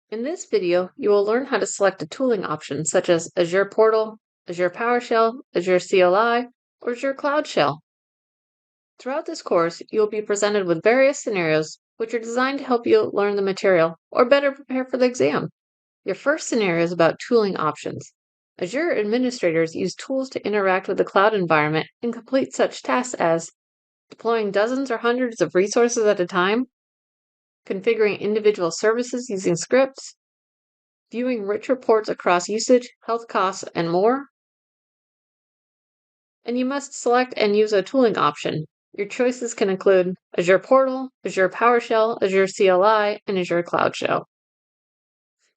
In this video, you will learn how to select a tooling option such as Azure Portal, Azure PowerShell, Azure CLI, or Azure Cloud Shell. Throughout this course, you will be presented with various scenarios which are designed to help you learn the material or better prepare for the exam. Your first scenario is about tooling options. Azure administrators use tools to interact with the cloud environment and complete such tasks as deploying dozens or hundreds of resources at a time, configuring individual services using scripts, viewing rich reports across usage, health costs, and more. And you must select and use a tooling option. Your choices can include Azure Portal, Azure PowerShell, Azure CLI, and Azure Cloud Shell.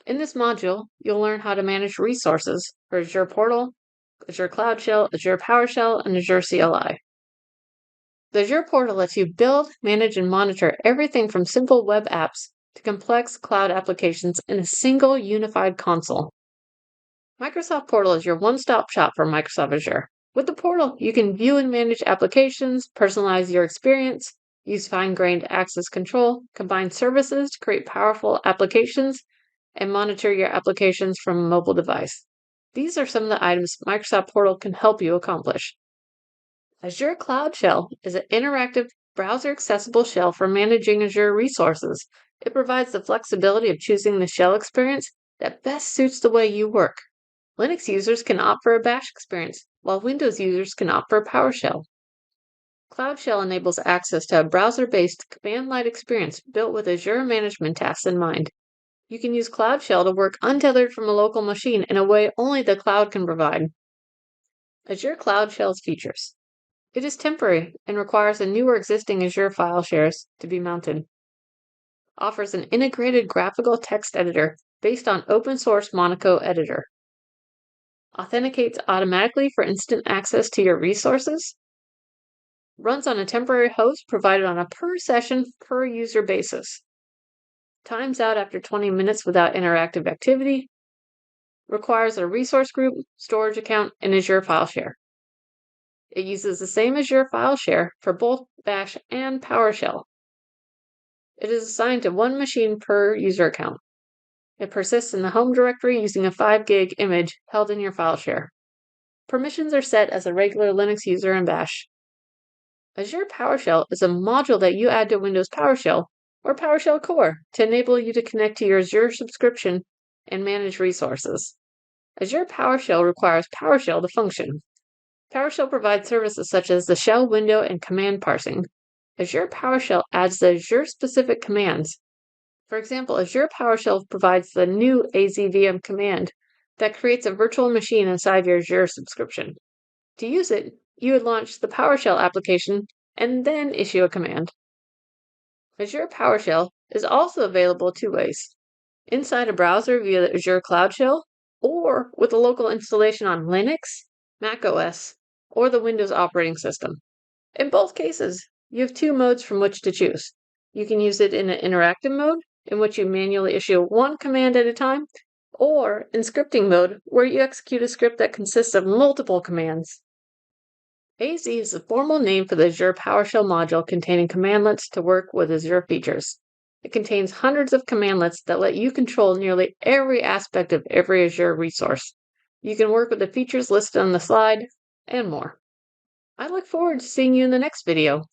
In this module, you'll learn how to manage resources for Azure Portal, Azure Cloud Shell, Azure PowerShell, and Azure CLI. The Azure Portal lets you build, manage, and monitor everything from simple web apps to complex cloud applications in a single unified console. Microsoft Portal is your one-stop shop for Microsoft Azure. With the portal, you can view and manage applications, personalize your experience, use fine-grained access control, combine services to create powerful applications, and monitor your applications from a mobile device. These are some of the items Microsoft Portal can help you accomplish. Azure Cloud Shell is an interactive, browser-accessible shell for managing Azure resources. It provides the flexibility of choosing the shell experience that best suits the way you work. Linux users can opt for a Bash experience, while Windows users can opt for a PowerShell. Cloud Shell enables access to a browser-based command-line experience built with Azure management tasks in mind. You can use Cloud Shell to work untethered from a local machine in a way only the cloud can provide. Azure Cloud Shell's features. It is temporary and requires a new or existing Azure file shares to be mounted. Offers an integrated graphical text editor based on open-source Monaco editor. Authenticates automatically for instant access to your resources. Runs on a temporary host provided on a per session, per user basis. Times out after 20 minutes without interactive activity. Requires a resource group, storage account, and Azure file share. It uses the same Azure file share for both Bash and PowerShell. It is assigned to one machine per user account. It persists in the home directory using a 5 gig image held in your file share. Permissions are set as a regular Linux user in Bash. Azure PowerShell is a module that you add to Windows PowerShell or PowerShell Core to enable you to connect to your Azure subscription and manage resources. Azure PowerShell requires PowerShell to function. PowerShell provides services such as the shell window and command parsing. Azure PowerShell adds the Azure-specific commands. For example, Azure PowerShell provides the new azvm command that creates a virtual machine inside your Azure subscription. To use it, you would launch the PowerShell application and then issue a command. Azure PowerShell is also available two ways: inside a browser via the Azure Cloud Shell, or with a local installation on Linux, Mac OS, or the Windows operating system. In both cases, you have two modes from which to choose. You can use it in an interactive mode, in which you manually issue one command at a time, or in scripting mode, where you execute a script that consists of multiple commands. AZ is the formal name for the Azure PowerShell module containing commandlets to work with Azure features. It contains hundreds of commandlets that let you control nearly every aspect of every Azure resource. You can work with the features listed on the slide, and more. I look forward to seeing you in the next video.